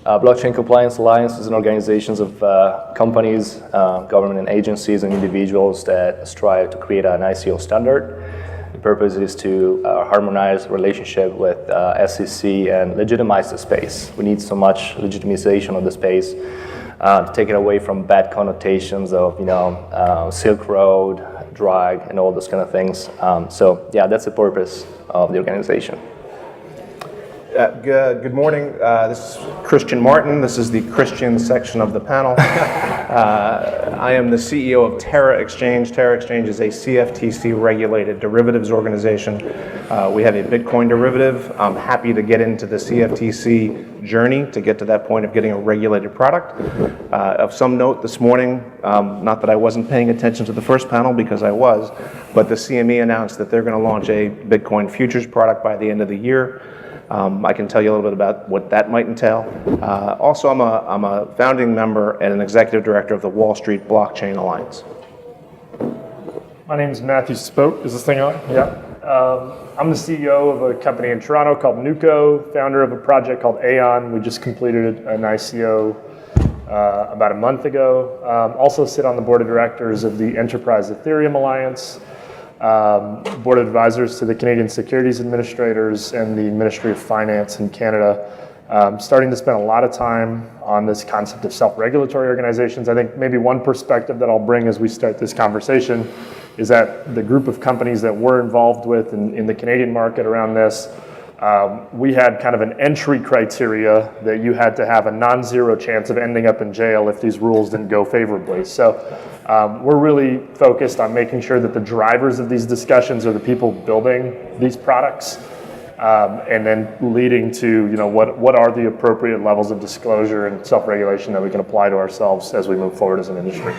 Blockchain Compliance Alliance is an organization of companies, government and agencies and individuals that strive to create an ICO standard. The purpose is to harmonize relationship with SEC and legitimize the space. We need so much legitimization of the space to take it away from bad connotations of Silk Road, drag, and all those kind of things. So yeah, that's the purpose of the organization. Good morning. This is Christian Martin. This is the Christian section of the panel. I am the CEO of Terra Exchange. Terra Exchange is a CFTC-regulated derivatives organization. We have a Bitcoin derivative. I'm happy to get into the CFTC journey to get to that point of getting a regulated product. Of some note this morning, not that I wasn't paying attention to the first panel because I was, but the CME announced that they're going to launch a Bitcoin futures product by the end of the year. I can tell you a little bit about what that might entail. Also, I'm a founding member and an executive director of the Wall Street Blockchain Alliance. My name is Matthew Spoke. Is this thing on? Yeah. I'm the CEO of a company in Toronto called Nuco, founder of a project called Aeon. We just completed an ICO about a month ago. Also sit on the board of directors of the Enterprise Ethereum Alliance. Board of advisors to the Canadian Securities Administrators and the Ministry of Finance in Canada. Starting to spend a lot of time on this concept of self-regulatory organizations. I think maybe one perspective that I'll bring as we start this conversation is that the group of companies that we're involved with in the Canadian market around this, we had kind of an entry criteria that you had to have a non-zero chance of ending up in jail if these rules didn't go favorably. So we're really focused on making sure that the drivers of these discussions are the people building these products, and then leading to what are the appropriate levels of disclosure and self-regulation that we can apply to ourselves as we move forward as an industry.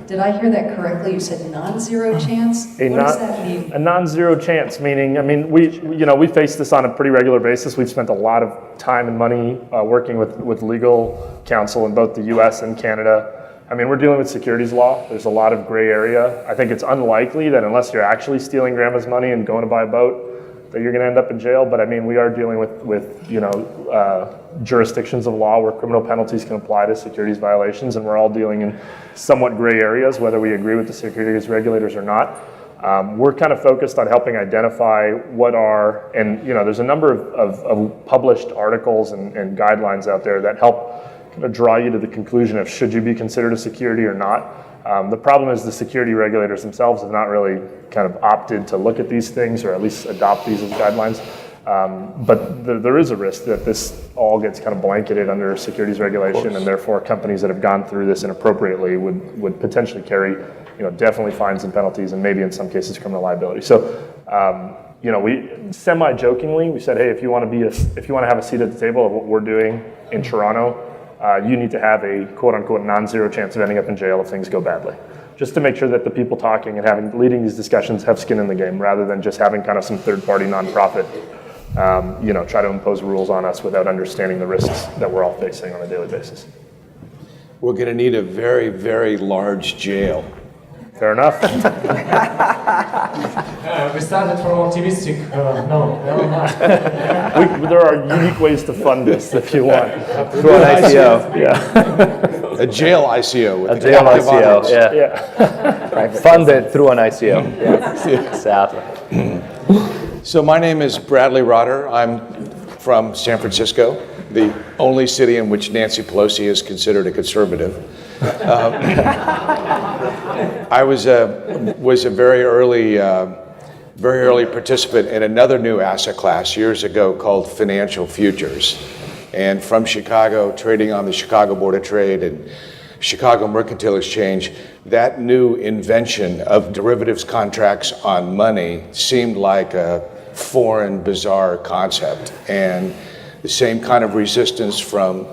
Did I hear that correctly? You said non-zero chance? What does that mean? A non-zero chance, meaning we face this on a pretty regular basis. We've spent a lot of time and money working with legal counsel in both the US and Canada. I mean, we're dealing with securities law. There's a lot of gray area. I think it's unlikely that unless you're actually stealing grandma's money and going to buy a boat, that you're going to end up in jail. But I mean, we are dealing with jurisdictions of law where criminal penalties can apply to securities violations, and we're all dealing in somewhat gray areas, whether we agree with the securities regulators or not. We're kind of focused on helping identify what are, and there's a number of published articles and guidelines out there that help kind of draw you to the conclusion of should you be considered a security or not. The problem is the security regulators themselves have not really kind of opted to look at these things or at least adopt these as guidelines. But there is a risk that this all gets kind of blanketed under securities regulation, and therefore companies that have gone through this inappropriately would potentially carry, definitely fines and penalties, and maybe in some cases criminal liability. So, we semi-jokingly we said, hey, if you want to have a seat at the table of what we're doing in Toronto, you need to have a quote-unquote non-zero chance of ending up in jail if things go badly. Just to make sure that the people talking and leading these discussions have skin in the game, rather than just having kind of some third-party nonprofit try to impose rules on us without understanding the risks that we're all facing on a daily basis. We're going to need a very, very large jail. Fair enough. We started from optimistic. No, never mind. There are unique ways to fund this if you want. Through an ICO. Yeah. A jail ICO with A the jail captive ICO, audience. yeah. Funded through an ICO. Yeah. Exactly. So my name is Bradley Rotter. I'm from San Francisco, the only city in which Nancy Pelosi is considered a conservative. I was a very early participant in another new asset class years ago called financial futures. And from Chicago, trading on the Chicago Board of Trade and Chicago Mercantile Exchange, that new invention of derivatives contracts on money seemed like a foreign, bizarre concept. And the same kind of resistance from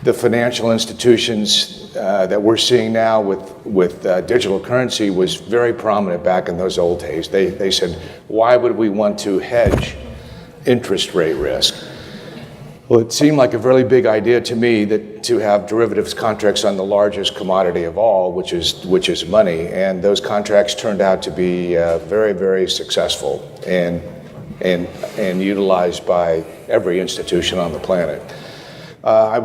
the financial institutions that we're seeing now with digital currency was very prominent back in those old days. They said, why would we want to hedge interest rate risk? Well, it seemed like a really big idea to me that to have derivatives contracts on the largest commodity of all, which is money, and those contracts turned out to be very, very successful. And and utilized by every institution on the planet. I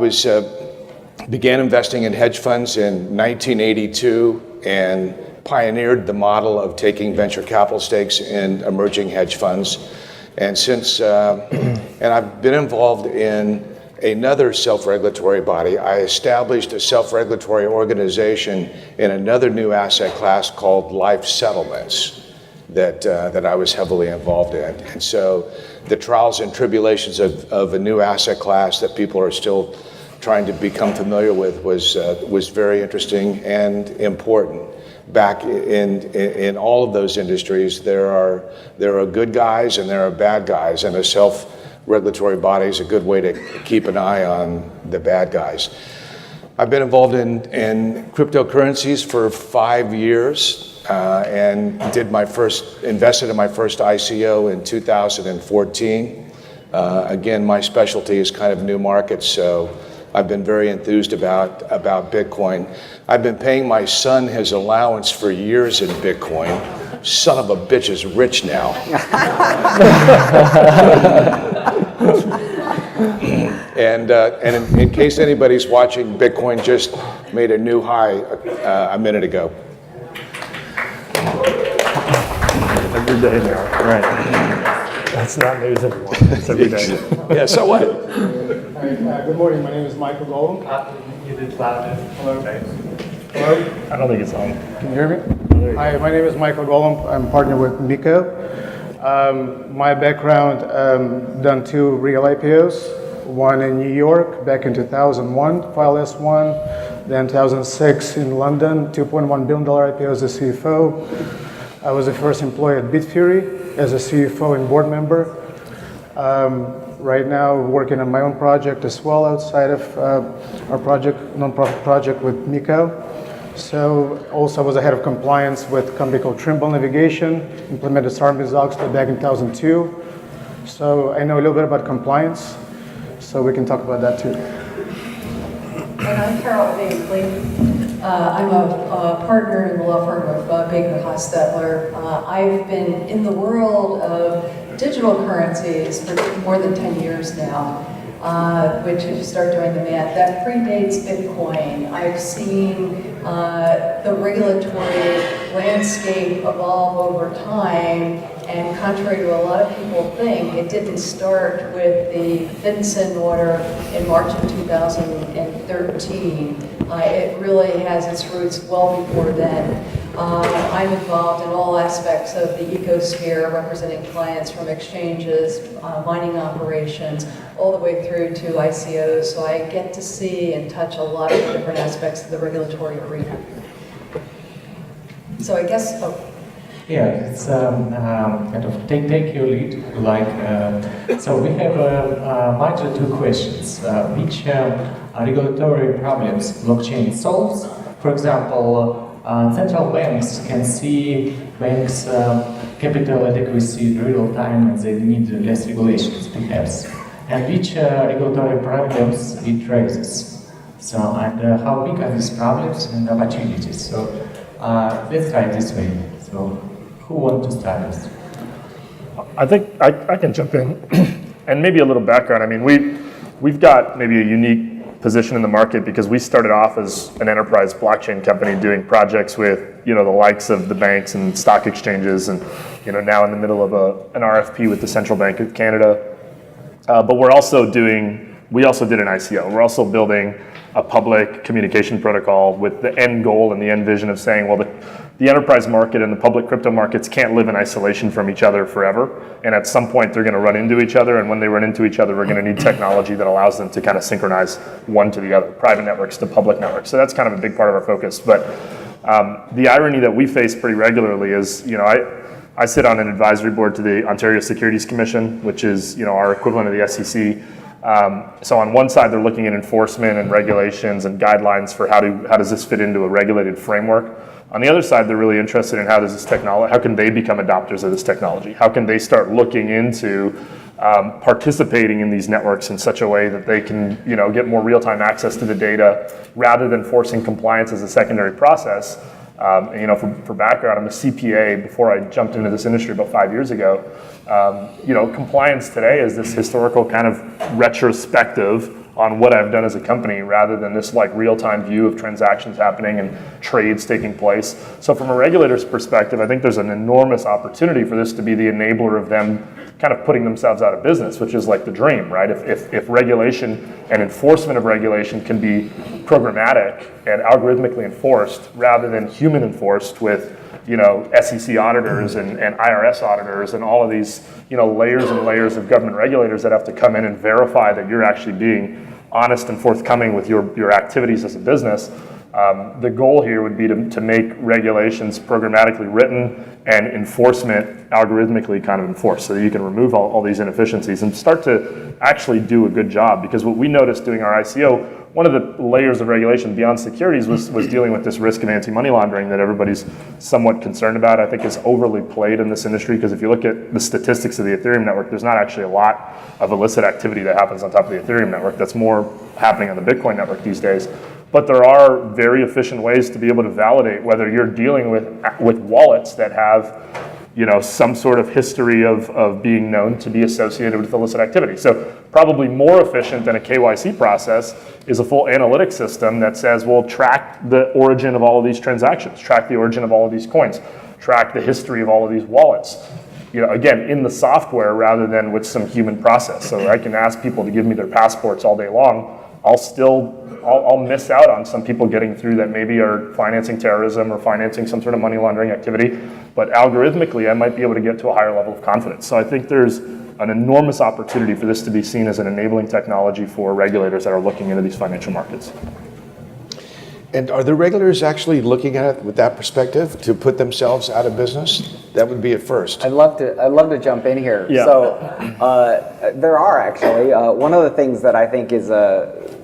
began investing in hedge funds in 1982 and pioneered the model of taking venture capital stakes in emerging hedge funds. And and I've been involved in another self-regulatory body. I established a self-regulatory organization in another new asset class called life settlements that I was heavily involved in. And so the trials and tribulations of a new asset class that people are still trying to become familiar with was very interesting and important. Back in all of those industries, there are good guys and there are bad guys, and a self-regulatory body is a good way to keep an eye on the bad guys. I've been involved in cryptocurrencies for 5 years and invested in my first ICO in 2014. Again, my specialty is kind of new markets, so I've been very enthused about Bitcoin. I've been paying my son his allowance for years in Bitcoin. Son of a bitch is rich now. And in case anybody's watching, Bitcoin just made a new high a minute ago. Every day now, right. That's not news anymore. It's every day. Yeah, so what? Hi, good morning. My name is Michael Golem. You did louder. Hello. I don't think it's on. Can you hear me? Hi, my name is Michael Golem. I'm partnered with Miko. My background, done 2 real IPOs. One in New York back in 2001, file S1. Then 2006 in London, $2.1 billion IPO as a CFO. I was the first employee at Bitfury as a CFO and board member. Right now, working on my own project as well outside of our project, nonprofit project with Miko. So also I was the head of compliance with a company called Trimble Navigation, implemented Sarbanes-Oxley back in 2002. So I know a little bit about compliance, so we can talk about that too. And I'm Carol Bagley. I'm a partner in the law firm of Baker Hostetler. I've been in the world of digital currencies for more than 10 years now, which if you start doing the math, that predates Bitcoin. I've seen the regulatory landscape evolve over time, and contrary to a lot of people think, it didn't start with the FinCEN order in March of 2013. It really has its roots well before then. I'm involved in all aspects of the ecosphere, representing clients from exchanges, mining operations, all the way through to ICOs. So I get to see and touch a lot of different aspects of the regulatory arena. So I guess, Yeah, it's kind of take your lead. So we have major 2 questions. Which regulatory problems blockchain solves? For example, central banks can see banks' capital adequacy in real time, and they need less regulations, perhaps. And which regulatory problems it raises? So, and how big are these problems and opportunities? So, let's try it this way. So, who wants to start us? I think I can jump in. And maybe a little background. I mean, we've got maybe a unique position in the market because we started off as an enterprise blockchain company doing projects with, the likes of the banks and stock exchanges, and, now in the middle of an RFP with the Central Bank of Canada. But we also did an ICO. We're also building a public communication protocol with the end goal and the end vision of saying, well, the enterprise market and the public crypto markets can't live in isolation from each other forever. And at some point, they're going to run into each other. And when they run into each other, we're going to need technology that allows them to kind of synchronize one to the other, private networks to public networks. So that's kind of a big part of our focus. But the irony that we face pretty regularly is, I sit on an advisory board to the Ontario Securities Commission, which is, our equivalent of the SEC. So on one side, they're looking at enforcement and regulations and guidelines for how does this fit into a regulated framework. On the other side, they're really interested in how can they become adopters of this technology? How can they start looking into participating in these networks in such a way that they can, get more real-time access to the data rather than forcing compliance as a secondary process. For background, I'm a CPA. Before I jumped into this industry about 5 years ago, Compliance today is this historical kind of retrospective on what I've done as a company rather than this like real-time view of transactions happening and trades taking place. So from a regulator's perspective, I think there's an enormous opportunity for this to be the enabler of them kind of putting themselves out of business, which is like the dream, right? If regulation and enforcement of regulation can be programmatic and algorithmically enforced rather than human enforced with SEC auditors and IRS auditors and all of these, layers and layers of government regulators that have to come in and verify that you're actually being honest and forthcoming with your activities as a business. The goal here would be to make regulations programmatically written and enforcement algorithmically kind of enforced so that you can remove all these inefficiencies and start to actually do a good job. Because what we noticed doing our ICO, one of the layers of regulation beyond securities was dealing with this risk of anti-money laundering that everybody's somewhat concerned about. I think is overly played in this industry because if you look at the statistics of the Ethereum network, there's not actually a lot of illicit activity that happens on top of the Ethereum network. That's more happening on the Bitcoin network these days. But there are very efficient ways to be able to validate whether you're dealing with wallets that have some sort of history of being known to be associated with illicit activity. So probably more efficient than a KYC process is a full analytic system that says, well, track the origin of all of these transactions, track the origin of all of these coins, track the history of all of these wallets. Again, in the software rather than with some human process. So I can ask people to give me their passports all day long. I'll miss out on some people getting through that maybe are financing terrorism or financing some sort of money laundering activity. But algorithmically, I might be able to get to a higher level of confidence. So I think there's an enormous opportunity for this to be seen as an enabling technology for regulators that are looking into these financial markets. And are the regulators actually looking at it with that perspective to put themselves out of business? That would be at first. I'd love to jump in here. Yeah. So there are actually one of the things that I think is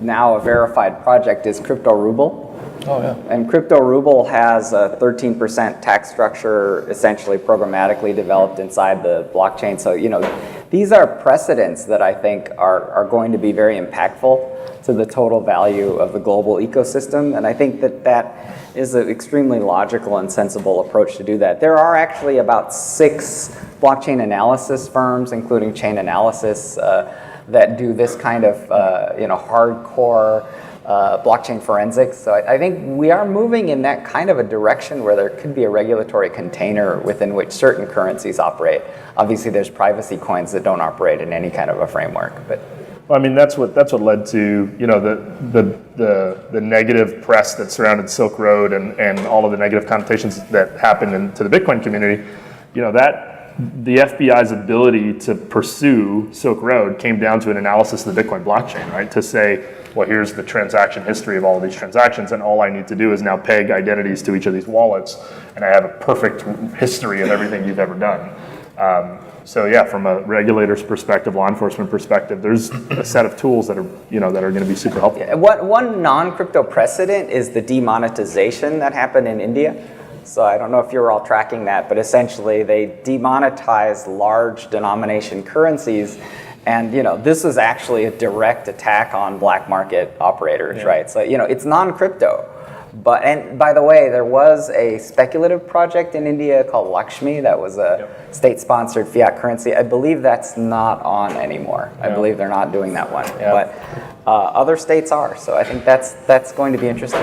now a verified project is Crypto Ruble. Oh, yeah. And Crypto Ruble has a 13% tax structure essentially programmatically developed inside the blockchain. So, these are precedents that I think are going to be very impactful to the total value of the global ecosystem. And I think that is an extremely logical and sensible approach to do that. There are actually about 6 blockchain analysis firms, including Chainalysis, that do this kind of hardcore blockchain forensics. So I think we are moving in that kind of a direction where there could be a regulatory container within which certain currencies operate. Obviously, there's privacy coins that don't operate in any kind of a framework, but. Well, I mean, that's what led to the negative press that surrounded Silk Road and all of the negative connotations that happened into the Bitcoin community. That the FBI's ability to pursue Silk Road came down to an analysis of the Bitcoin blockchain, right? To say, well, here's the transaction history of all of these transactions, and all I need to do is now peg identities to each of these wallets, and I have a perfect history of everything you've ever done. So yeah, from a regulator's perspective, law enforcement perspective, there's a set of tools that are going to be super helpful. Yeah, one non-crypto precedent is the demonetization that happened in India. So I don't know if you're all tracking that, but essentially they demonetized large denomination currencies. And this is actually a direct attack on black market operators, right? So it's non-crypto. And by the way, there was a speculative project in India called Lakshmi that was a state-sponsored fiat currency. I believe that's not on anymore. I believe they're not doing that one. But other states are. So I think that's going to be interesting.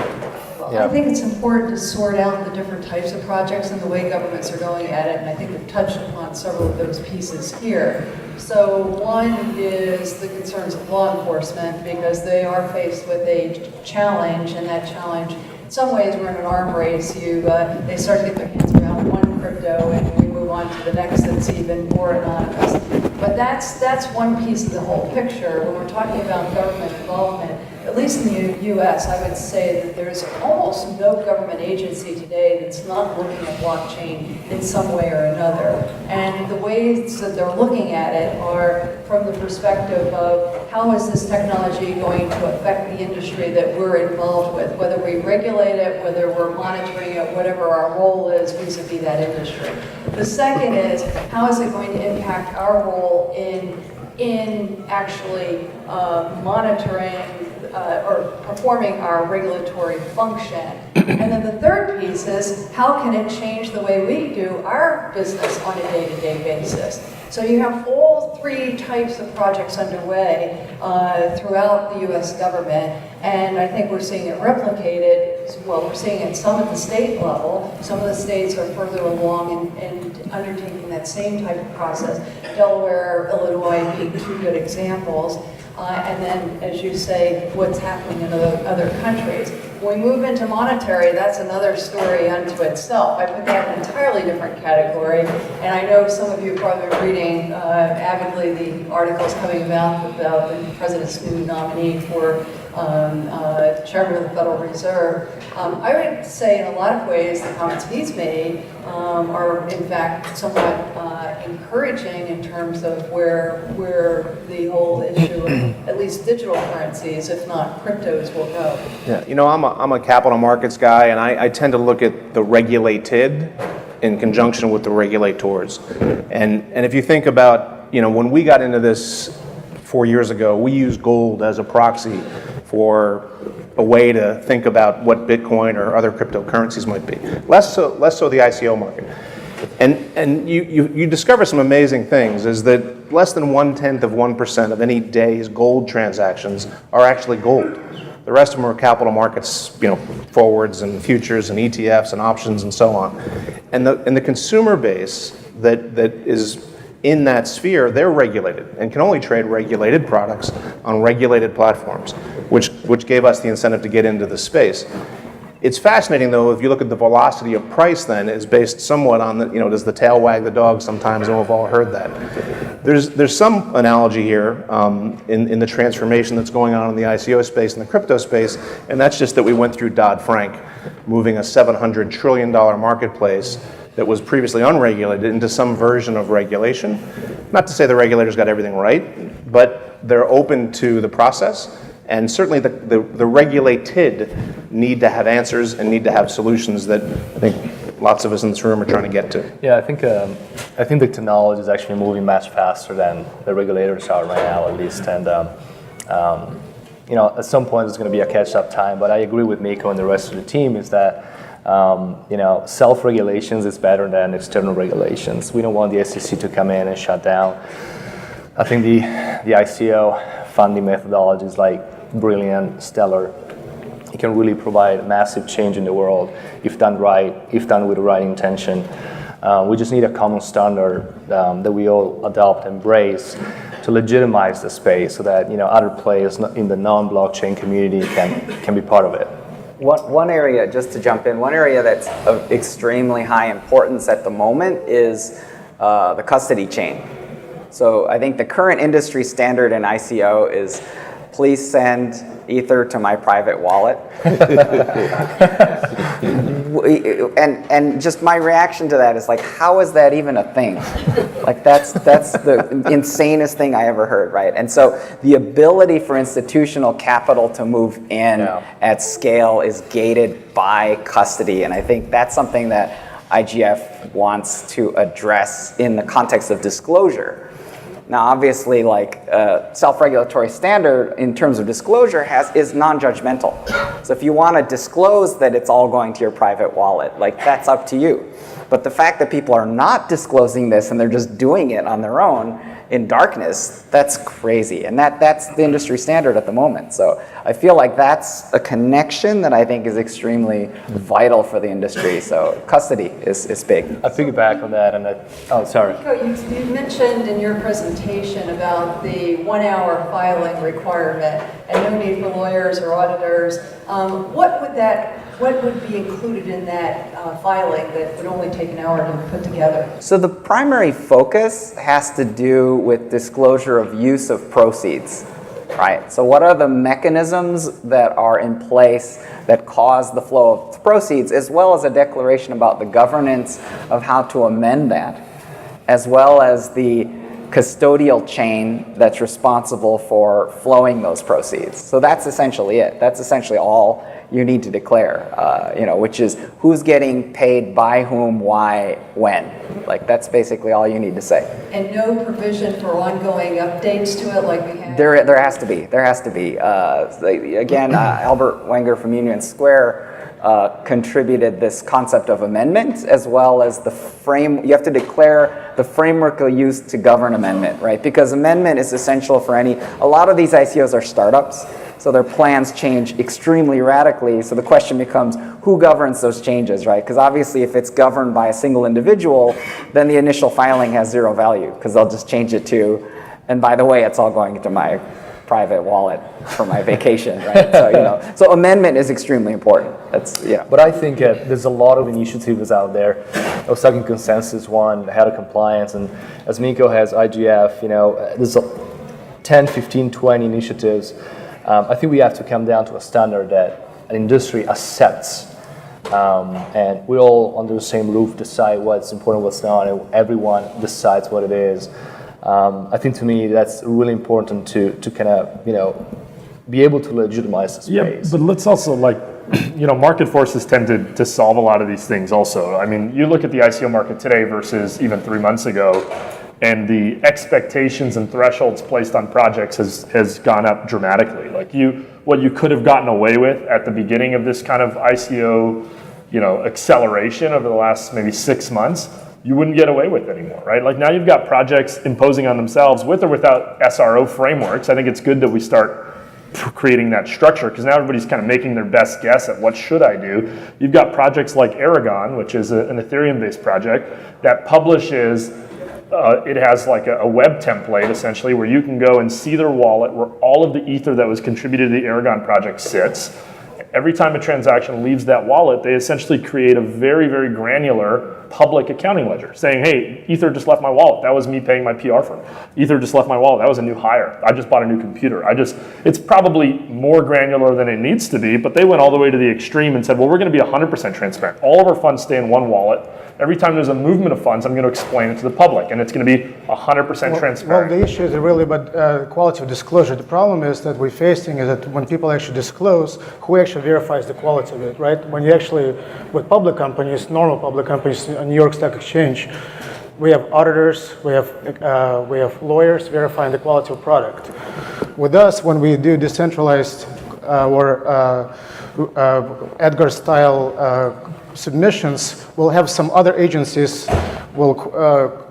I think it's important to sort out the different types of projects and the way governments are going at it, and I think we've touched upon several of those pieces here. So one is the concerns of law enforcement, because they are faced with a challenge, and that challenge, in some ways, we're in an arm race. They start to get their hands around one crypto, and we move on to the next that's even more anonymous. But that's one piece of the whole picture. When we're talking about government involvement, at least in the U.S., I would say that there's almost no government agency today that's not looking at blockchain in some way or another. And the ways that they're looking at it are from the perspective of how is this technology going to affect the industry that we're involved with, whether we regulate it, whether we're monitoring it, whatever our role is vis-a-vis that industry. The second is, how is it going to impact our role in actually monitoring or performing our regulatory function. And then the third piece is, how can it change the way we do our business on a day-to-day basis? So you have all three types of projects underway throughout the U.S. government, and I think we're seeing it replicated. Well, we're seeing it some at the state level. Some of the states are further along in undertaking that same type of process. Delaware, Illinois being two good examples. And then, as you say, what's happening in other countries. When we move into monetary, that's another story unto itself. I put that in an entirely different category, and I know some of you have probably been reading avidly the articles coming about the president's new nominee for chairman of the Federal Reserve. I would say in a lot of ways the comments he's made are in fact somewhat encouraging in terms of where the whole issue of at least digital currencies, if not cryptos, will go. Yeah, you know, I'm a capital markets guy, and I tend to look at the regulated in conjunction with the regulators. And if you think about, you know, when we got into this 4 years ago, we used gold as a proxy for a way to think about what Bitcoin or other cryptocurrencies might be. Less so the ICO market. And you discover some amazing things, is that less than 0.1% of any day's gold transactions are actually gold. The rest of them are capital markets, you know, forwards and futures and ETFs and options and so on. And the consumer base that is in that sphere, they're regulated and can only trade regulated products on regulated platforms, which gave us the incentive to get into the space. It's fascinating, though, if you look at the velocity of price, then is based somewhat on the, you know, does the tail wag the dog sometimes, and we've all heard that. There's some analogy here in the transformation that's going on in the ICO space and the crypto space, and that's just that we went through Dodd-Frank, moving a $700 trillion marketplace that was previously unregulated into some version of regulation. Not to say the regulators got everything right, but they're open to the process. And certainly the regulated need to have answers and need to have solutions that I think lots of us in this room are trying to get to. Yeah, I think the technology is actually moving much faster than the regulators are right now, at least. And you know, at some point there's going to be a catch-up time. But I agree with Miko and the rest of the team is that you know, self-regulations is better than external regulations. We don't want the SEC to come in and shut down. I think the ICO funding methodology is like brilliant, stellar. It can really provide massive change in the world if done right, if done with the right intention. We just need a common standard that we all adopt, embrace, to legitimize the space so that, you know, other players in the non-blockchain community can be part of it. One area, just to jump in, one area that's of extremely high importance at the moment is the custody chain. So I think the current industry standard in ICO is please send Ether to my private wallet. and just my reaction to that is like, how is that even a thing? Like that's the insanest thing I ever heard, right? And so the ability for institutional capital to move in at scale is gated by custody, and I think that's something that IGF wants to address in the context of disclosure. Now, obviously, like self-regulatory standard in terms of disclosure is non-judgmental. So if you want to disclose that it's all going to your private wallet, like that's up to you. But the fact that people are not disclosing this and they're just doing it on their own in darkness, that's crazy. And that's the industry standard at the moment. So I feel like that's a connection that I think is extremely vital for the industry. So custody is big. I piggyback on that, and oh, sorry. You mentioned in your presentation about the 1 hour filing requirement and no need for lawyers or auditors. What would be included in that filing that would only take an hour to put together? So the primary focus has to do with disclosure of use of proceeds, right? So what are the mechanisms that are in place that cause the flow of proceeds, as well as a declaration about the governance of how to amend that, as well as the custodial chain that's responsible for flowing those proceeds. So that's essentially it. That's essentially all you need to declare, which is who's getting paid by whom, why, when. Like that's basically all you need to say. And no provision for ongoing updates to it like we have? There has to be. There has to be. Again, Albert Wenger from Union Square contributed this concept of amendment, as well as you have to declare the framework you'll use to govern amendment, right? Because amendment is essential for a lot of these ICOs are startups, so their plans change extremely radically. So the question becomes, who governs those changes, right? Because obviously if it's governed by a single individual, then the initial filing has zero value, because they'll just change it to, and by the way, it's all going into my private wallet for my vacation, right? So, so amendment is extremely important. But I think there's a lot of initiatives out there. I was talking Consensus One, Head of Compliance, and as Miko has IGF, there's 10, 15, 20 initiatives. I think we have to come down to a standard that an industry accepts, and we all under the same roof decide what's important, what's not, and everyone decides what it is. I think to me that's really important to kind of be able to legitimize the space. Yeah, but let's also market forces tend to solve a lot of these things also. I mean, you look at the ICO market today versus even 3 months ago, and the expectations and thresholds placed on projects has gone up dramatically. What you could have gotten away with at the beginning of this kind of ICO, acceleration over the last maybe 6 months, you wouldn't get away with anymore, right? Now you've got projects imposing on themselves with or without SRO frameworks. I think it's good that we start creating that structure, because now everybody's kind of making their best guess at what should I do. You've got projects like Aragon, which is an Ethereum-based project that publishes it has a web template essentially where you can go and see their wallet where all of the Ether that was contributed to the Aragon project sits. Every time a transaction leaves that wallet, they essentially create a very, very granular public accounting ledger saying, hey, Ether just left my wallet. That was me paying my PR firm. Ether just left my wallet. That was a new hire. I just bought a new computer. It's probably more granular than it needs to be, but they went all the way to the extreme and said, well, we're going to be 100% transparent. All of our funds stay in one wallet. Every time there's a movement of funds, I'm going to explain it to the public, and it's going to be 100% transparent. Well, the issue is really about quality of disclosure. The problem is that we're facing is that when people actually disclose, who actually verifies the quality of it, right? When you actually, with public companies, normal public companies on New York Stock Exchange, we have auditors, we have lawyers verifying the quality of product. With us, when we do decentralized or Edgar-style submissions, we'll have some other agencies will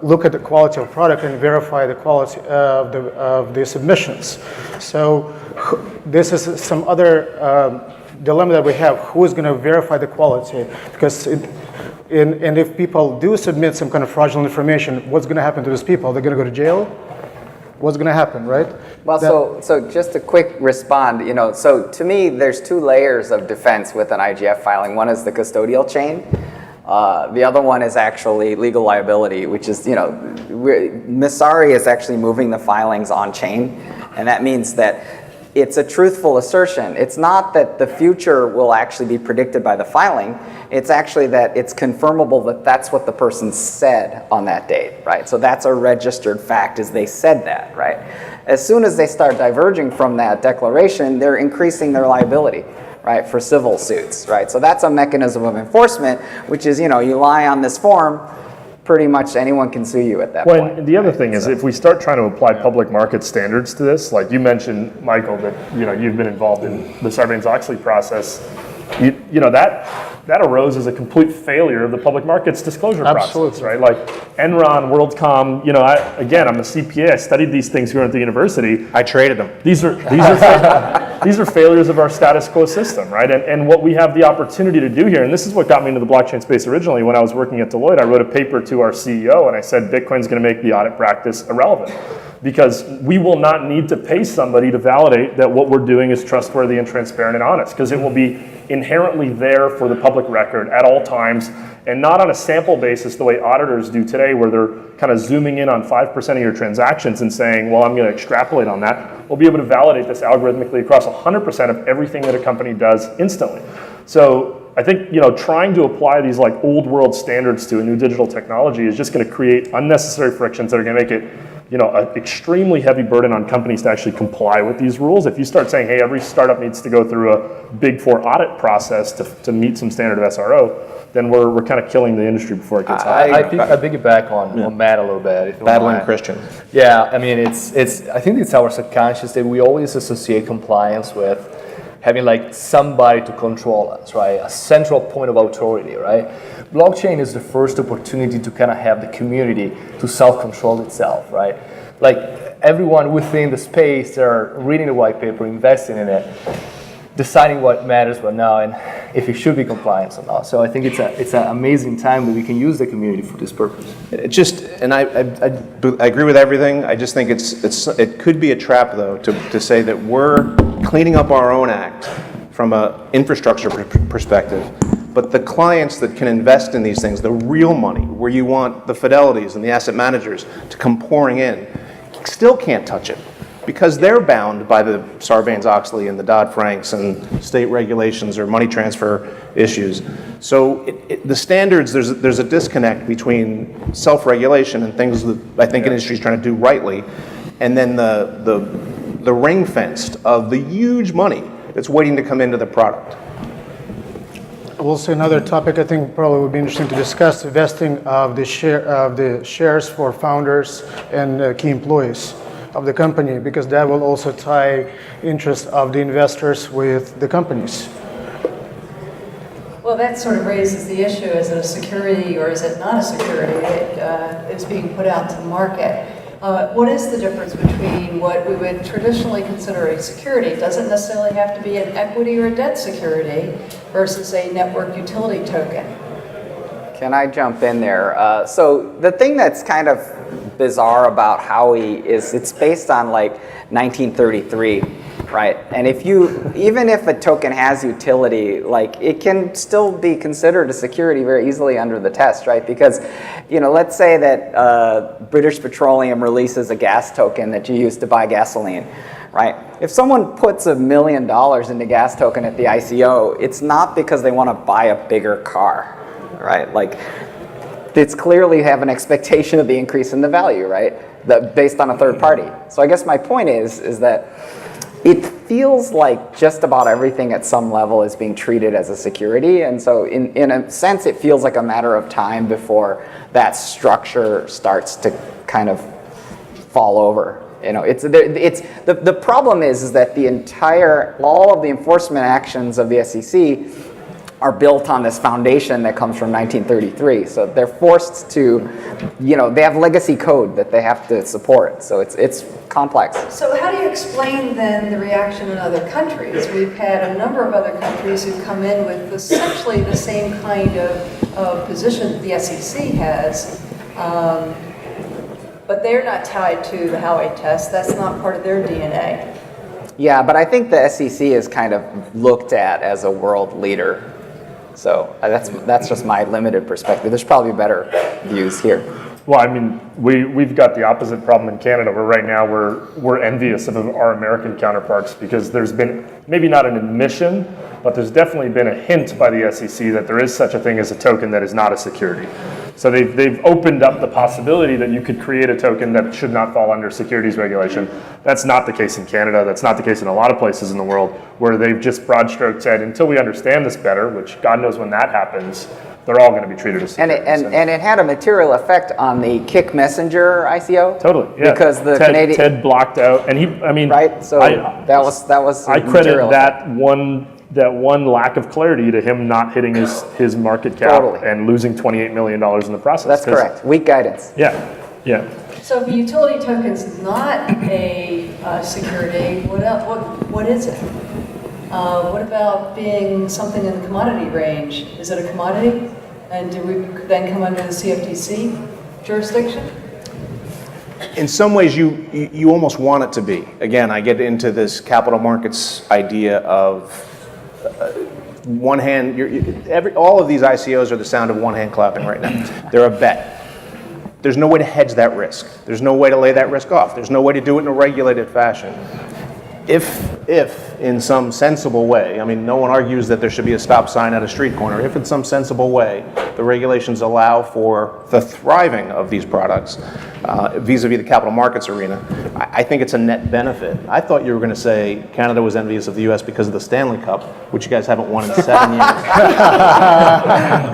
look at the quality of product and verify the quality of the submissions. So this is some other dilemma that we have. Who is going to verify the quality? Because and if people do submit some kind of fraudulent information, what's going to happen to those people? They're going to go to jail? What's going to happen, right? Well, so just a quick respond, so to me, there's 2 layers of defense with an IGF filing. One is the custodial chain. The other one is actually legal liability, which is, Messari is actually moving the filings on chain, and that means that it's a truthful assertion. It's not that the future will actually be predicted by the filing. It's actually that it's confirmable that that's what the person said on that date, right? So that's a registered fact, is they said that, right? As soon as they start diverging from that declaration, they're increasing their liability, right, for civil suits, right? So that's a mechanism of enforcement, which is, you lie on this form, pretty much anyone can sue you at that point. And the other thing is, if we start trying to apply public market standards to this, like you mentioned, Michael, that you've been involved in the Sarbanes-Oxley process, that arose as a complete failure of the public markets disclosure process, right? Like Enron, WorldCom, I'm a CPA. I studied these things here at the university. I traded them. These are failures of our status quo system, right? And what we have the opportunity to do here, and this is what got me into the blockchain space originally. When I was working at Deloitte, I wrote a paper to our CEO, and I said Bitcoin's going to make the audit practice irrelevant, because we will not need to pay somebody to validate that what we're doing is trustworthy and transparent and honest, because it will be inherently there for the public record at all times, and not on a sample basis the way auditors do today, where they're kind of zooming in on 5% of your transactions and saying, well, I'm going to extrapolate on that. We'll be able to validate this algorithmically across 100% of everything that a company does instantly. So I think trying to apply these old world standards to a new digital technology is just going to create unnecessary frictions that are going to make it an extremely heavy burden on companies to actually comply with these rules. If you start saying, hey, every startup needs to go through a Big Four audit process to meet some standard of SRO, then we're kind of killing the industry before it gets hot. I piggyback on Matt a little bit. If you don't Battling mind. Christian. Yeah, I mean, I think it's our subconscious that we always associate compliance with having like somebody to control us, right? A central point of authority, right? Blockchain is the first opportunity to kind of have the community to self-control itself, right? Like everyone within the space, they're reading the white paper, investing in it, deciding what matters what now, and if it should be compliant or not. So I think it's an amazing time that we can use the community for this purpose. I agree with everything. I just think it could be a trap, though, to say that we're cleaning up our own act from an infrastructure perspective, but the clients that can invest in these things, the real money, where you want the Fidelities and the asset managers to come pouring in, still can't touch it, because they're bound by the Sarbanes-Oxley and the Dodd-Franks and state regulations or money transfer issues. So the standards, there's a disconnect between self-regulation and things that I think industry is trying to do rightly, and then the ring fenced of the huge money that's waiting to come into the product. Also, another topic I think probably would be interesting to discuss: vesting of the shares for founders and key employees of the company, because that will also tie interest of the investors with the companies. Well, that sort of raises the issue: is it a security or is it not a security that is being put out to the market? What is the difference between what we would traditionally consider a security? It doesn't necessarily have to be an equity or a debt security versus a network utility token. Can I jump in there? So the thing that's kind of bizarre about Howey is it's based on like 1933, right? And even if a token has utility, like it can still be considered a security very easily under the test, right? Because, let's say that British Petroleum releases a gas token that you use to buy gasoline, right? If someone puts $1 million into gas token at the ICO, it's not because they want to buy a bigger car, right? Like, it's clearly have an expectation of the increase in the value, right? Based on a third party. So I guess my point is that it feels like just about everything at some level is being treated as a security, and so in a sense it feels like a matter of time before that structure starts to kind of fall over. The problem is that all of the enforcement actions of the SEC are built on this foundation that comes from 1933. So they're forced to, they have legacy code that they have to support. So it's complex. So how do you explain then the reaction in other countries? We've had a number of other countries who've come in with essentially the same kind of position that the SEC has, but they're not tied to the Howey test. That's not part of their DNA. Yeah, but I think the SEC is kind of looked at as a world leader. So that's just my limited perspective. There's probably better views here. Well, I mean, we've got the opposite problem in Canada, where right now we're envious of our American counterparts, because there's been maybe not an admission, but there's definitely been a hint by the SEC that there is such a thing as a token that is not a security. So they've opened up the possibility that you could create a token that should not fall under securities regulation. That's not the case in Canada. That's not the case in a lot of places in the world, where they've just broad stroked said, until we understand this better, which God knows when that happens, they're all going to be treated as securities. And it had a material effect on the Kik Messenger ICO. Totally, yeah. Because the Canadian Ted blocked out, and right. So that was. I credit that one lack of clarity to him not hitting his market cap and losing $28 million in the process. That's correct. Weak guidance. Yeah. So if a utility token is not a security, what else? What is it? What about being something in the commodity range? Is it a commodity? And do we then come under the CFTC jurisdiction? In some ways, you almost want it to be. Again, I get into this capital markets idea of one hand. All of these ICOs are the sound of one hand clapping right now. They're a bet. There's no way to hedge that risk. There's no way to lay that risk off. There's no way to do it in a regulated fashion. If in some sensible way, I mean, no one argues that there should be a stop sign at a street corner. If in some sensible way, the regulations allow for the thriving of these products vis-a-vis the capital markets arena, I think it's a net benefit. I thought you were going to say Canada was envious of the U.S. because of the Stanley Cup, which you guys haven't won in 7 years.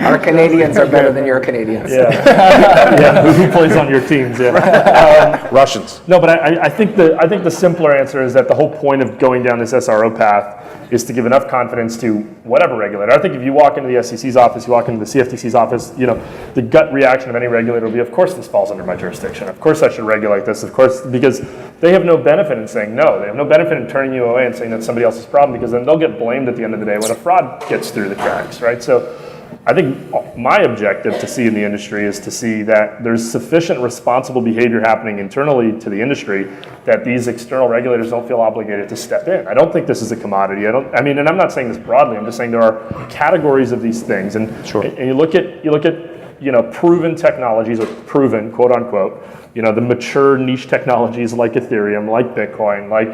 Our Canadians are better than your Canadians. Yeah. Who plays on your teams? Yeah. Russians. No, but I think the simpler answer is that the whole point of going down this SRO path is to give enough confidence to whatever regulator. I think if you walk into the SEC's office, you walk into the CFTC's office, the gut reaction of any regulator will be, of course this falls under my jurisdiction. Of course I should regulate this. Of course, because they have no benefit in saying no. They have no benefit in turning you away and saying that's somebody else's problem, because then they'll get blamed at the end of the day when a fraud gets through the cracks, right? So I think my objective to see in the industry is to see that there's sufficient responsible behavior happening internally to the industry that these external regulators don't feel obligated to step in. I don't think this is a commodity. And I'm not saying this broadly. I'm just saying there are categories of these things. And, and you look at proven technologies, or proven, quote unquote, the mature niche technologies like Ethereum, like Bitcoin, like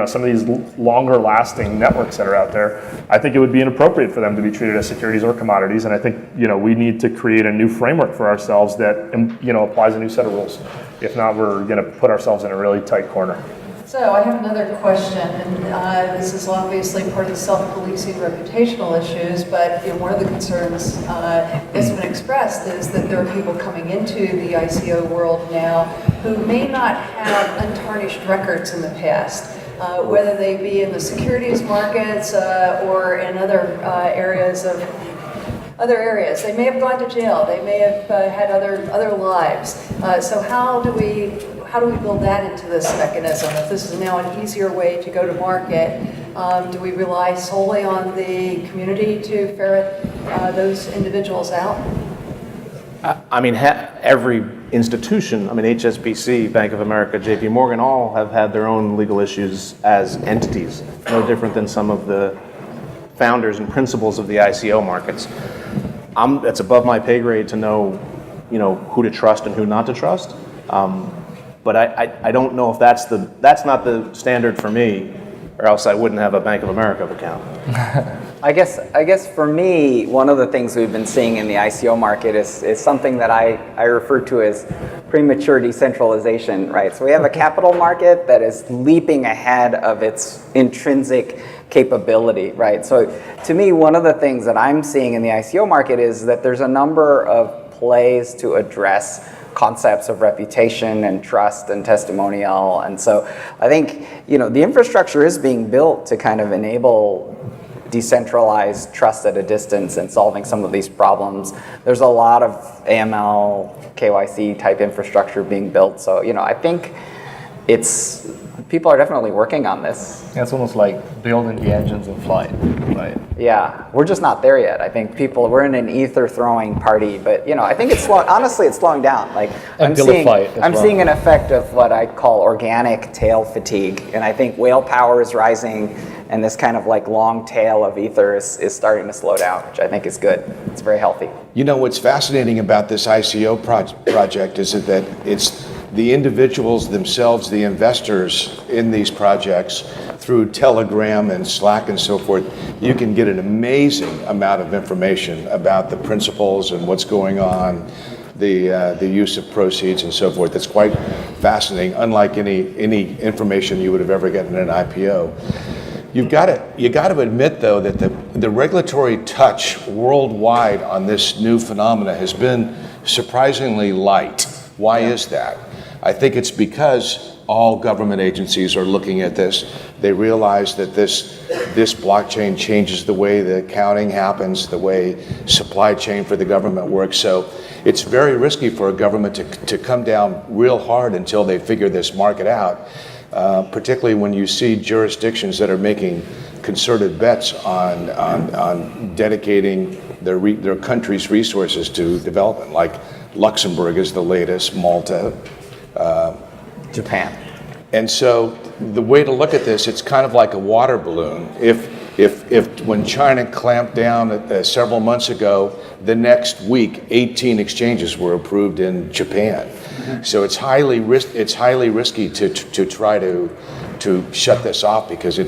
some of these longer lasting networks that are out there. I think it would be inappropriate for them to be treated as securities or commodities, and I think we need to create a new framework for ourselves that applies a new set of rules. If not, we're going to put ourselves in a really tight corner. So I have another question, and this is obviously part of the self-policing reputational issues, but one of the concerns that's been expressed is that there are people coming into the ICO world now who may not have untarnished records in the past, whether they be in the securities markets or in other areas. They may have gone to jail. They may have had other lives. So how do we build that into this mechanism? If this is now an easier way to go to market, do we rely solely on the community to ferret those individuals out? Every institution, HSBC, Bank of America, JP Morgan, all have had their own legal issues as entities, no different than some of the founders and principals of the ICO markets. It's above my pay grade to know, who to trust and who not to trust. But I don't know if that's not the standard for me, or else I wouldn't have a Bank of America account. I guess for me, one of the things we've been seeing in the ICO market is something that I refer to as premature decentralization, right? So we have a capital market that is leaping ahead of its intrinsic capability, right? So to me, one of the things that I'm seeing in the ICO market is that there's a number of plays to address concepts of reputation and trust and testimonial. And so I think, the infrastructure is being built to kind of enable decentralized trust at a distance and solving some of these problems. There's a lot of AML, KYC type infrastructure being built. So, I think people are definitely working on this. Yeah, it's almost like building the engines in flight, right? Yeah, we're just not there yet. I think we're in an ether throwing party, but I think it's slowing down. Like I'm seeing an effect of what I call organic tail fatigue, and I think whale power is rising, and this kind of like long tail of ether is starting to slow down, which I think is good. It's very healthy. What's fascinating about this ICO project is that it's the individuals themselves, the investors in these projects, through Telegram and Slack and so forth, you can get an amazing amount of information about the principles and what's going on, the use of proceeds and so forth. It's quite fascinating, unlike any information you would have ever gotten in an IPO. You got to admit, though, that the regulatory touch worldwide on this new phenomena has been surprisingly light. Why is that? I think it's because all government agencies are looking at this. They realize that this blockchain changes the way the accounting happens, the way supply chain for the government works. So it's very risky for a government to come down real hard until they figure this market out, particularly when you see jurisdictions that are making concerted bets on dedicating their country's resources to development, like Luxembourg is the latest, Malta, Japan. And so the way to look at this, it's kind of like a water balloon. If when China clamped down several months ago, the next week 18 exchanges were approved in Japan. Mm-hmm. So it's highly risky to try to shut this off, because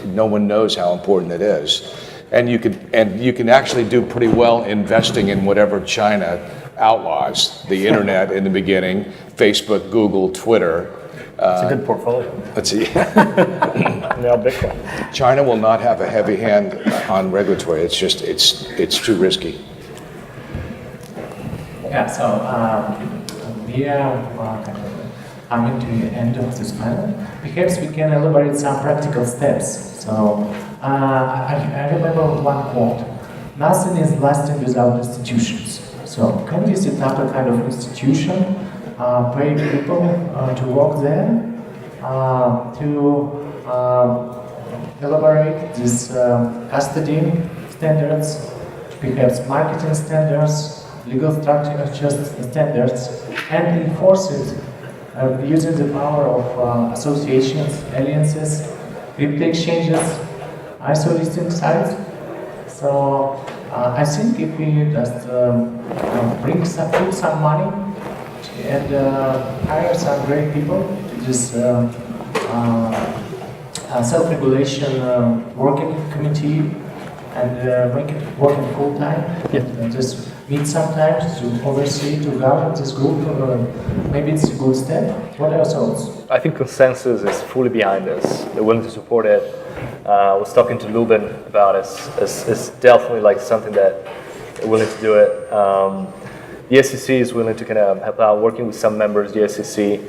no one knows how important it is. And you can actually do pretty well investing in whatever China outlaws. The internet in the beginning, Facebook, Google, Twitter. It's a good portfolio. Let's see. Now Bitcoin. China will not have a heavy hand on regulatory. It's just it's too risky. Yeah. So we are kind of coming to the end of this panel. Perhaps we can elaborate some practical steps. So I remember one quote: "Nothing is lasting without institutions." So can we set up a kind of institution, pay people to work there, to elaborate these custody standards, perhaps marketing standards, legal structure standards, and enforce it using the power of associations, alliances, crypto exchanges, ISO listing sites. So I think if we just put some money and hire some great people to this self-regulation working committee and make it working full time, and just meet sometimes to oversee, to govern this group, maybe it's a good step. What are your thoughts? I think consensus is fully behind this. They're willing to support it. I was talking to Lubin about it. It's definitely like something that they're willing to do it. The SEC is willing to kind of help out, working with some members of the SEC.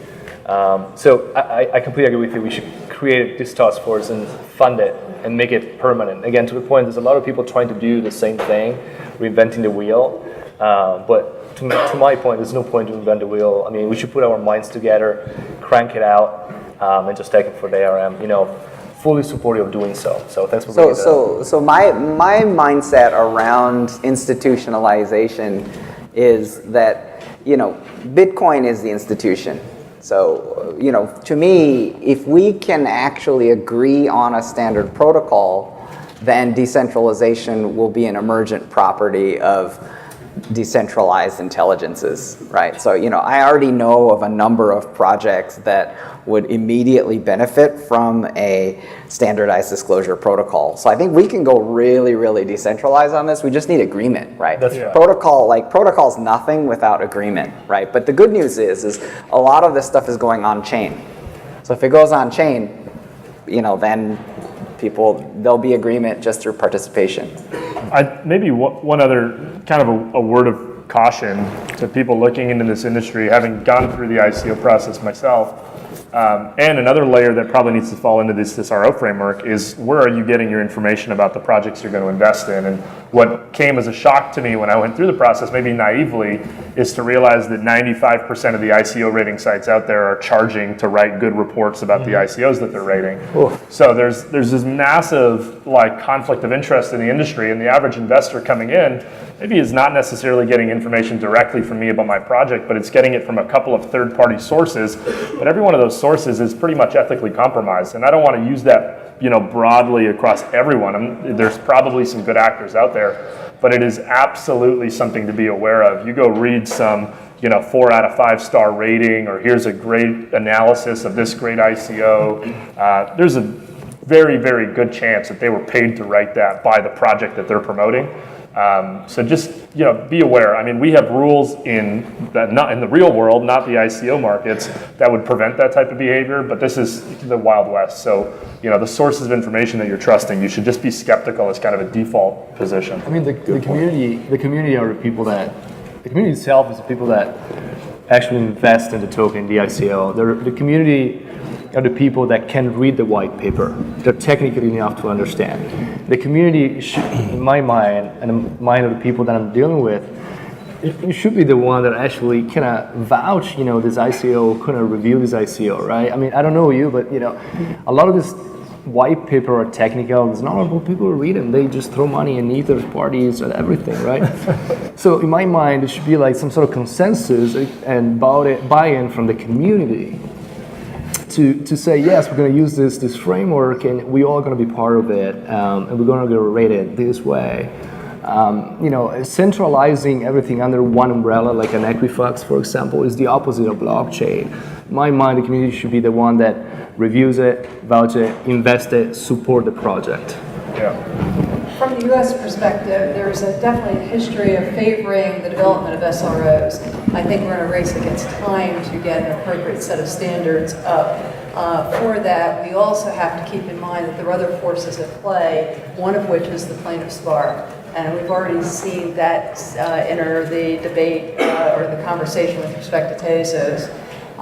So I completely agree with you. We should create this task force and fund it and make it permanent. Again, to the point, there's a lot of people trying to do the same thing, reinventing the wheel. But to my point, there's no point to invent the wheel. I mean, we should put our minds together, crank it out, and just take it for the ARM. Fully supportive of doing so. So thanks for bringing that up. So my mindset around institutionalization is that, Bitcoin is the institution. So, to me, if we can actually agree on a standard protocol, then decentralization will be an emergent property of decentralized intelligences, right? So, I already know of a number of projects that would immediately benefit from a standardized disclosure protocol. So I think we can go really, really decentralized on this. We just need agreement, right? That's right. Protocol's nothing without agreement, right? But the good news is a lot of this stuff is going on chain. So if it goes on chain, then there'll be agreement just through participation. Maybe one other kind of a word of caution to people looking into this industry, having gone through the ICO process myself. And another layer that probably needs to fall into this RO framework is, where are you getting your information about the projects you're going to invest in? And what came as a shock to me when I went through the process, maybe naively, is to realize that 95% of the ICO rating sites out there are charging to write good reports about the ICOs that they're rating. So there's this massive conflict of interest in the industry, and the average investor coming in maybe is not necessarily getting information directly from me about my project, but it's getting it from a couple of third-party sources. But every one of those sources is pretty much ethically compromised, and I don't want to use that broadly across everyone. There's probably some good actors out there, but it is absolutely something to be aware of. You go read some 4 out of 5 star rating, or here's a great analysis of this great ICO. There's a very, very good chance that they were paid to write that by the project that they're promoting. So just be aware. I mean, we have rules not in the real world, not the ICO markets, that would prevent that type of behavior. But this is the Wild West. So the sources of information that you're trusting, you should just be skeptical as kind of a default position. I mean, the community are the people that, the community itself is the people that actually invest in the token, the ICO. The community are the people that can read the white paper. They're technically enough to understand. The community, in my mind, and in the mind of the people that I'm dealing with, it should be the one that actually kind of vouch, this ICO, kind of review this ICO, right? I mean, I don't know you, but a lot of this white paper are technical. There's not a lot of people who read them. They just throw money in Ether parties and everything, right? So in my mind, there should be some sort of consensus and buy-in from the community to say, yes, we're going to use this framework, and we all going to be part of it, and we're going to rate it this way. Centralizing everything under one umbrella, like an Equifax, for example, is the opposite of blockchain. In my mind, the community should be the one that reviews it, vouch it, invest it, support the project. Yeah. From the U.S. perspective, there's definitely a history of favoring the development of SROs. I think we're in a race against time to get an appropriate set of standards up. For that, we also have to keep in mind that there are other forces at play, one of which is the plaintiff's bar. And we've already seen that enter the debate or the conversation with respect to Tezos.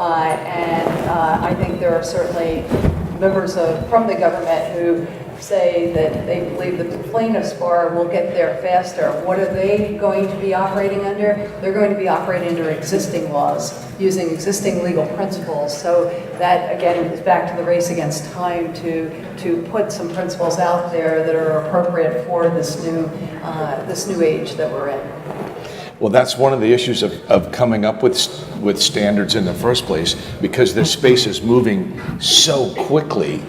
I think there are certainly members from the government who say that they believe that the plaintiffs bar will get there faster. What are they going to be operating under? They're going to be operating under existing laws, using existing legal principles. So that, again, is back to the race against time to put some principles out there that are appropriate for this new age that we're in. Well, that's one of the issues of coming up with standards in the first place, because the space is moving so quickly.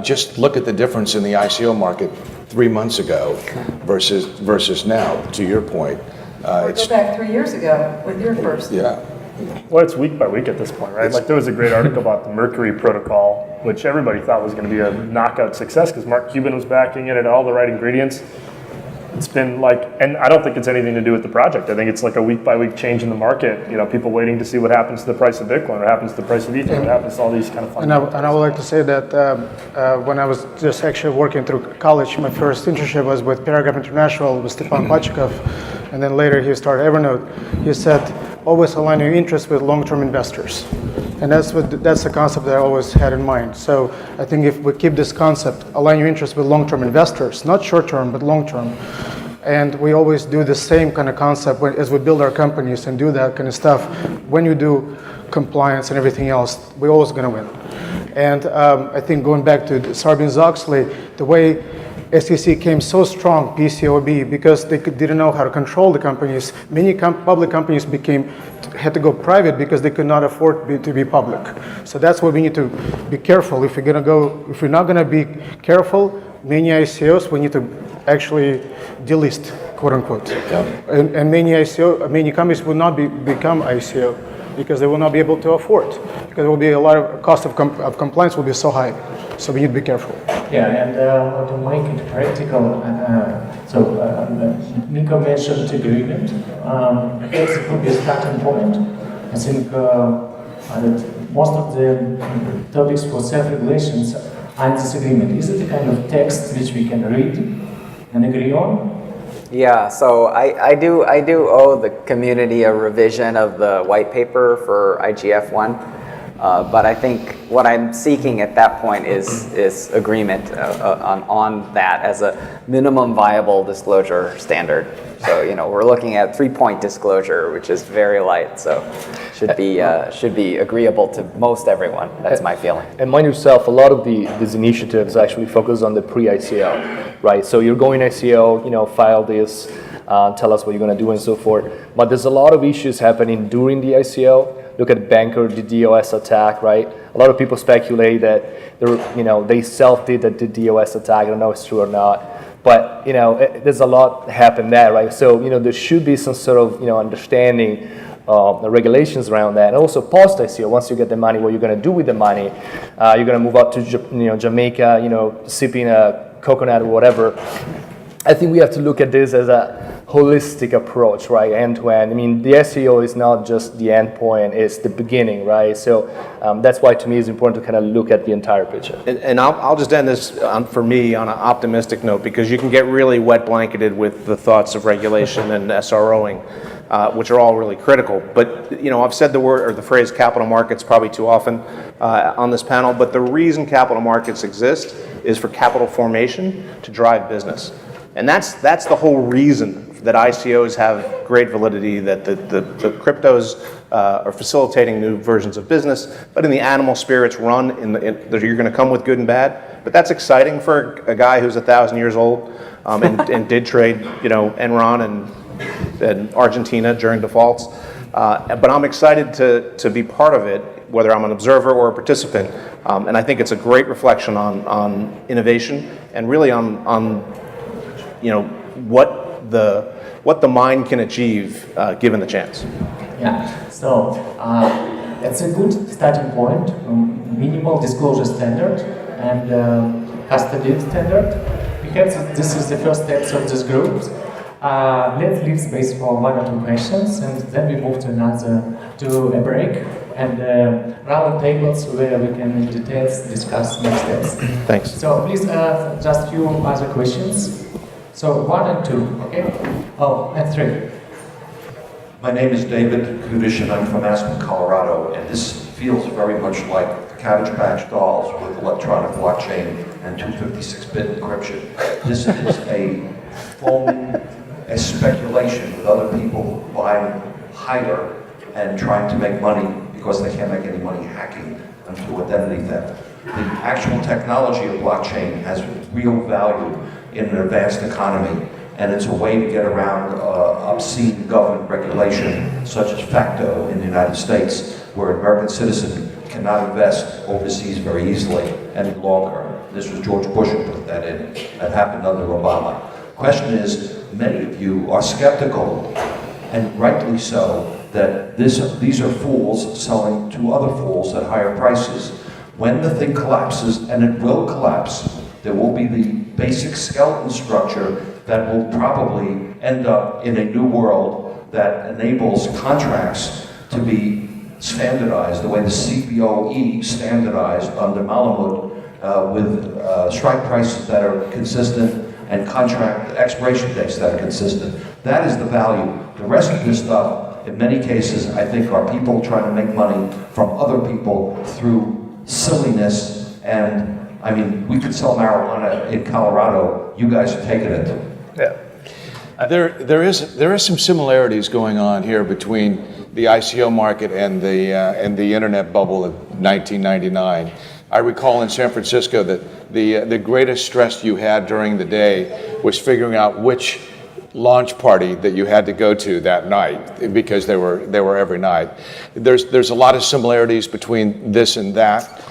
Just look at the difference in the ICO market 3 months ago versus now, to your point. Or go back 3 years ago with your first. Yeah. Well, it's week by week at this point, right? Like there was a great article about the Mercury protocol, which everybody thought was going to be a knockout success because Mark Cuban was backing it, had all the right ingredients. It's been like, and I don't think it's anything to do with the project. I think it's like a week by week change in the market. You know, people waiting to see what happens to the price of Bitcoin, what happens to the price of Ether, what happens to all these kind of fun. And I would like to say that when I was just actually working through college, my first internship was with Paragraph International with Stepan Pachikov, and then later he started Evernote. He said, always align your interests with long-term investors. And that's the concept that I always had in mind. So I think if we keep this concept, align your interests with long-term investors, not short-term, but long-term, and we always do the same kind of concept as we build our companies and do that kind of stuff, when you do compliance and everything else, we're always going to win. And I think going back to Sarbanes-Oxley, the way SEC came so strong, PCAOB, because they didn't know how to control the companies. Many public companies had to go private because they could not afford to be public. So that's why we need to be careful. If we're not going to be careful, many ICOs we need to actually delist, quote unquote. Yeah. And many companies will not become ICO because they will not be able to afford. Because there will be a lot of cost of compliance will be so high. So we need to be careful. Yeah, and to make it practical, Nico mentioned agreement. It could be a starting point. I think most of the topics for self-regulations are in this agreement. Is it a kind of text which we can read and agree on? Yeah, so I do owe the community a revision of the white paper for IGF-1. But I think what I'm seeking at that point is agreement on that as a minimum viable disclosure standard. So we're looking at 3-point disclosure, which is very light. So should be agreeable to most everyone. That's my feeling. And mind yourself, a lot of these initiatives actually focus on the pre-ICO, right? So you're going ICO, file this, tell us what you're going to do and so forth. But there's a lot of issues happening during the ICO. Look at Banker, the DOS attack, right? A lot of people speculate that they self-did the DOS attack. I don't know if it's true or not, but there's a lot happened there, right? So there should be some sort of understanding the regulations around that, and also post ICO. Once you get the money, what you're going to do with the money? You're going to move out to Jamaica, sipping a coconut or whatever. I think we have to look at this as a holistic approach, right, end to end. I mean, the SEO is not just the end point; it's the beginning, right? So that's why, to me, it's important to kind of look at the entire picture. And I'll just end this for me on an optimistic note, because you can get really wet blanketed with the thoughts of regulation and SROing, which are all really critical. But I've said the word or the phrase capital markets probably too often on this panel. But the reason capital markets exist is for capital formation to drive business. And that's the whole reason that ICOs have great validity, that the cryptos are facilitating new versions of business, but in the animal spirits run, that you're going to come with good and bad. But that's exciting for a guy who's 1,000 years old and did trade, Enron and Argentina during defaults. But I'm excited to be part of it, whether I'm an observer or a participant. And I think it's a great reflection on innovation and really on what the mind can achieve given the chance. Yeah, so it's a good starting point, minimal disclosure standard and custody standard. Perhaps this is the first steps of this group. Let's leave space for 1 or 2 questions, and then we move to a break and round tables where we can in details discuss next steps. Thanks. So please, just few other questions. So 1 and 2, okay? Oh, and 3. My name is David Kudish, and I'm from Aspen, Colorado. And this feels very much like Cabbage Patch Dolls with electronic blockchain and 256-bit encryption. This is a speculation with other people buying higher and trying to make money because they can't make any money hacking through identity theft. The actual technology of blockchain has real value in an advanced economy, and it's a way to get around obscene government regulation, such as FACTO in the United States, where an American citizen cannot invest overseas very easily any longer. This was George Bush who put that in. That happened under Obama. Question is, many of you are skeptical, and rightly so, that these are fools selling to other fools at higher prices. When the thing collapses, and it will collapse, there will be the basic skeleton structure that will probably end up in a new world that enables contracts to be standardized the way the CBOE standardized under Malamud with strike prices that are consistent and contract expiration dates that are consistent. That is the value. The rest of this stuff, in many cases, I think are people trying to make money from other people through silliness. And I mean, we could sell marijuana in Colorado. You guys are taking it. Yeah. There is some similarities going on here between the ICO market and the internet bubble of 1999. I recall in San Francisco that the greatest stress you had during the day was figuring out which launch party that you had to go to that night, because they were every night. There's a lot of similarities between this and that.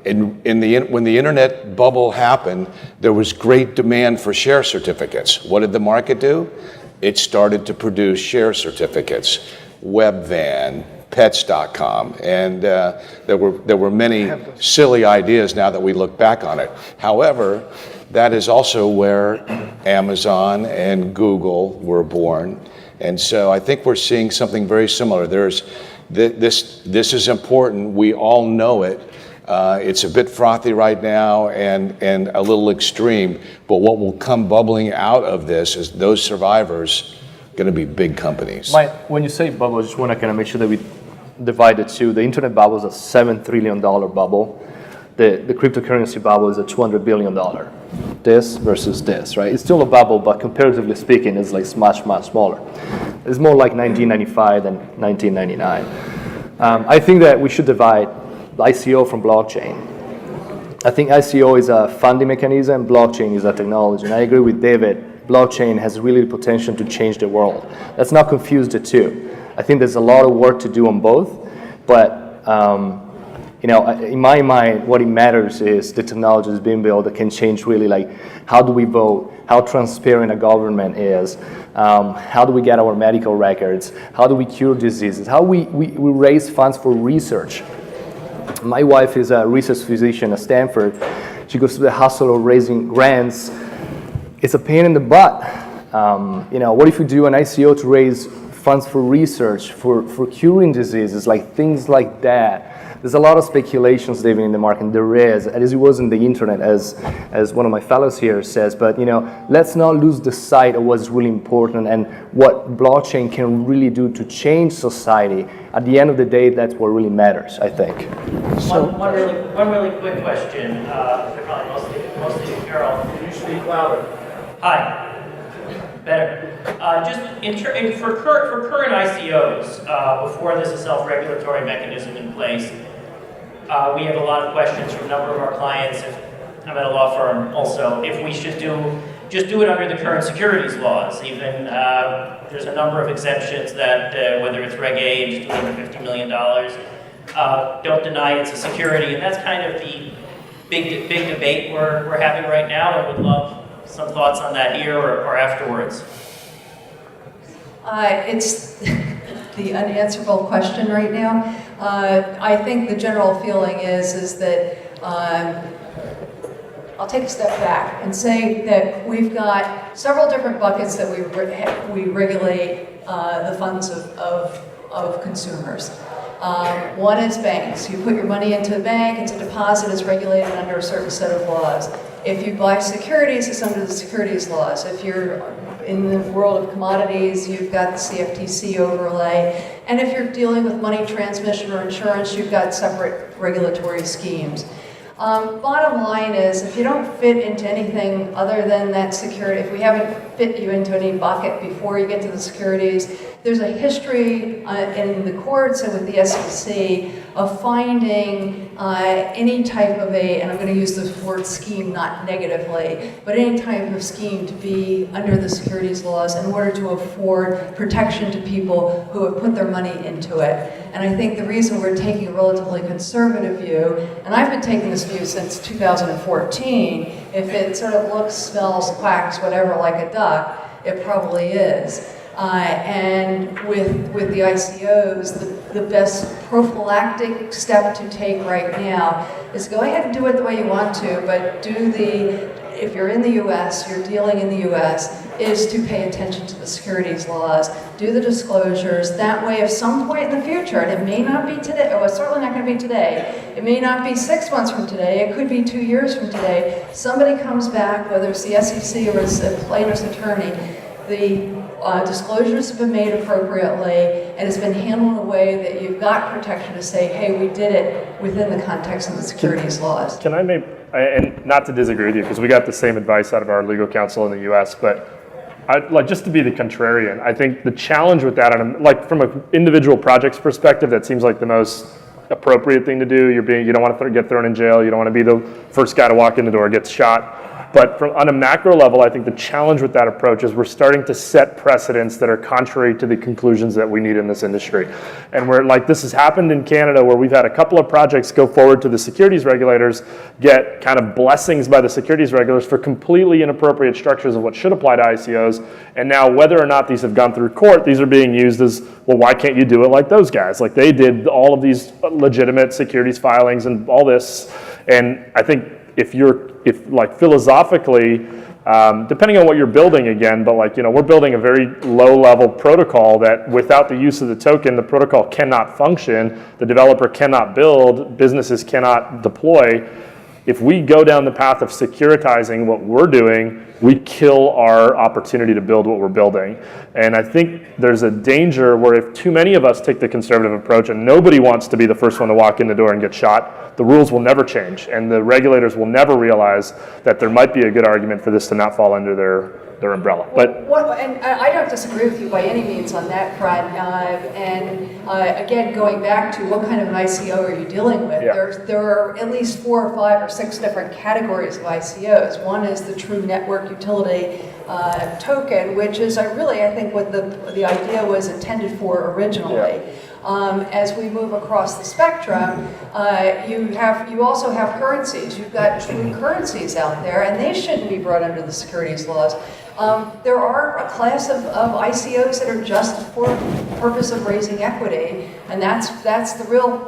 When the internet bubble happened, there was great demand for share certificates. What did the market do? It started to produce share certificates, Webvan, Pets.com, and there were many silly ideas now that we look back on it. However, that is also where Amazon and Google were born, and so I think we're seeing something very similar. This is important. We all know it. It's a bit frothy right now and a little extreme, but what will come bubbling out of this is those survivors going to be big companies. Mike, when you say bubble, I just want to kind of make sure that we divide the two. The internet bubble is a $7 trillion bubble. The cryptocurrency bubble is a $200 billion. This versus this, right? It's still a bubble, but comparatively speaking, it's like much, much smaller. It's more like 1995 than 1999. I think that we should divide ICO from blockchain. I think ICO is a funding mechanism, blockchain is a technology. And I agree with David, blockchain has really the potential to change the world. Let's not confuse the two. I think there's a lot of work to do on both, but in my mind, what it matters is the technology is being built that can change really like how do we vote, how transparent a government is, how do we get our medical records, how do we cure diseases, how we raise funds for research. My wife is a research physician at Stanford. She goes through the hustle of raising grants. It's a pain in the butt. What if we do an ICO to raise funds for research, for curing diseases, like things like that? There's a lot of speculations, David, in the market. There is, as it was in the internet, as one of my fellows here says. But let's not lose the sight of what's really important and what blockchain can really do to change society. At the end of the day, that's what really matters, I think. One really quick question. Probably mostly you, Carol. Can you speak louder? Hi. Better. For current ICOs, before there's a self-regulatory mechanism in place, we have a lot of questions from a number of our clients. I'm at a law firm also. If we should just do it under the current securities laws, even there's a number of exemptions that whether it's Reg A and just $250 million, don't deny it's a security, and that's kind of the big debate we're having right now. I would love some thoughts on that here or afterwards. It's the unanswerable question right now. I think the general feeling is that I'll take a step back and say that we've got several different buckets that we regulate the funds of consumers. One is banks. You put your money into a bank, it's a deposit, it's regulated under a certain set of laws. If you buy securities, it's under the securities laws. If you're in the world of commodities, you've got the CFTC overlay. And if you're dealing with money transmission or insurance, you've got separate regulatory schemes. Bottom line is, if you don't fit into anything other than that security, if we haven't fit you into any bucket before you get to the securities, there's a history in the courts and with the SEC of finding any type of and I'm going to use this word scheme not negatively, but any type of scheme to be under the securities laws in order to afford protection to people who have put their money into it. And I think the reason we're taking a relatively conservative view, and I've been taking this view since 2014, if it sort of looks, smells, quacks, whatever, like a duck, it probably is. And with the ICOs, the best prophylactic step to take right now is go ahead and do it the way you want to, but if you're in the US, you're dealing in the US, is to pay attention to the securities laws, do the disclosures. That way, if some point in the future, and it may not be today, oh, it's certainly not going to be today, it may not be 6 months from today, it could be 2 years from today, somebody comes back, whether it's the SEC or it's a plaintiff's attorney, the disclosures have been made appropriately, and it's been handled in a way that you've got protection to say, hey, we did it within the context of the securities laws. Can I and not to disagree with you, because we got the same advice out of our legal counsel in the US, but just to be the contrarian, I think the challenge with that, from an individual project's perspective, that seems like the most appropriate thing to do. You don't want to get thrown in jail, you don't want to be the first guy to walk in the door, gets shot. But on a macro level, I think the challenge with that approach is we're starting to set precedents that are contrary to the conclusions that we need in this industry. And this has happened in Canada, where we've had a couple of projects go forward to the securities regulators, get kind of blessings by the securities regulators for completely inappropriate structures of what should apply to ICOs. And now, whether or not these have gone through court, these are being used as, well, why can't you do it like those guys? Like they did all of these legitimate securities filings and all this. And I think if philosophically, depending on what you're building again, but we're building a very low level protocol that without the use of the token, the protocol cannot function, the developer cannot build, businesses cannot deploy. If we go down the path of securitizing what we're doing, we kill our opportunity to build what we're building. And I think there's a danger where if too many of us take the conservative approach and nobody wants to be the first one to walk in the door and get shot, the rules will never change, and the regulators will never realize that there might be a good argument for this to not fall under their umbrella. And I don't disagree with you by any means on that front. Again, going back to what kind of an ICO are you dealing with? Yeah. There are at least 4 or 5 or 6 different categories of ICOs. One is the true network utility token, which is I think what the idea was intended for originally. Yeah. As we move across the spectrum, you also have currencies. You've got true currencies out there, and they shouldn't be brought under the securities laws. There are a class of ICOs that are just for the purpose of raising equity, and that's the real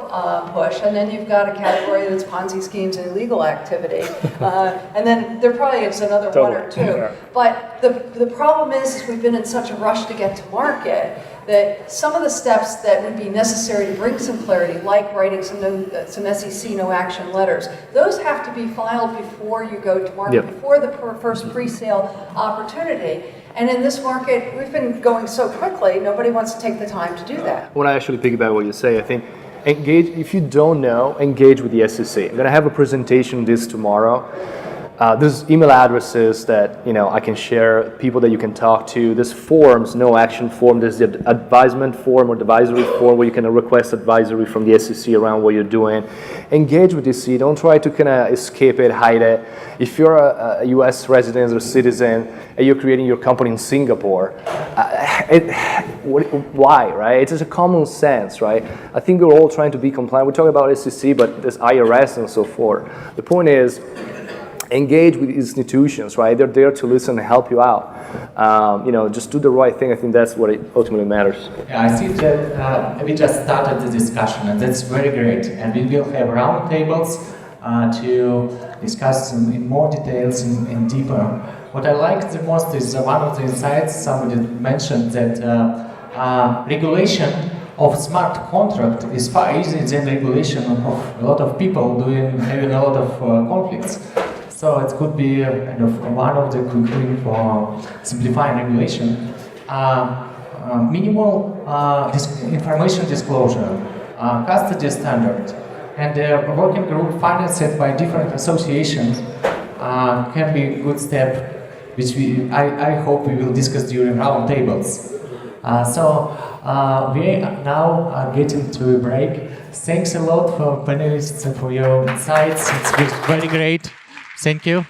push. And then you've got a category that's Ponzi schemes and illegal activity. And then there probably is another one or two. Yeah. But the problem is we've been in such a rush to get to market that some of the steps that would be necessary to bring some clarity, like writing some SEC no-action letters, those have to be filed before you go to market, before the first pre-sale opportunity. And in this market, we've been going so quickly, nobody wants to take the time to do that. When I actually piggyback what you say, I think if you don't know, engage with the SEC. I'm going to have a presentation on this tomorrow. There's email addresses that I can share, people that you can talk to. There's forms, no action form. There's the advisement form or the advisory form where you can request advisory from the SEC around what you're doing. Engage with the SEC. Don't try to kind of escape it, hide it. If you're a U.S. resident or citizen and you're creating your company in Singapore, why, right? It's just a common sense, right? I think we're all trying to be compliant. We talk about SEC, but there's IRS and so forth. The point is, engage with institutions, right? They're there to listen and help you out. Just do the right thing. I think that's what it ultimately matters. Yeah, I see that we just started the discussion, and that's very great. And we will have roundtables to discuss in more details and deeper. What I like the most is one of the insights somebody mentioned that regulation of smart contract is far easier than regulation of a lot of people having a lot of conflicts. So it could be kind of one of the quick win for simplifying regulation. Minimal information disclosure, custody standard, and a working group financed by different associations can be a good step, which I hope we will discuss during roundtables. So we now are getting to a break. Thanks a lot for panelists and for your insights. It's been very great. Thank you.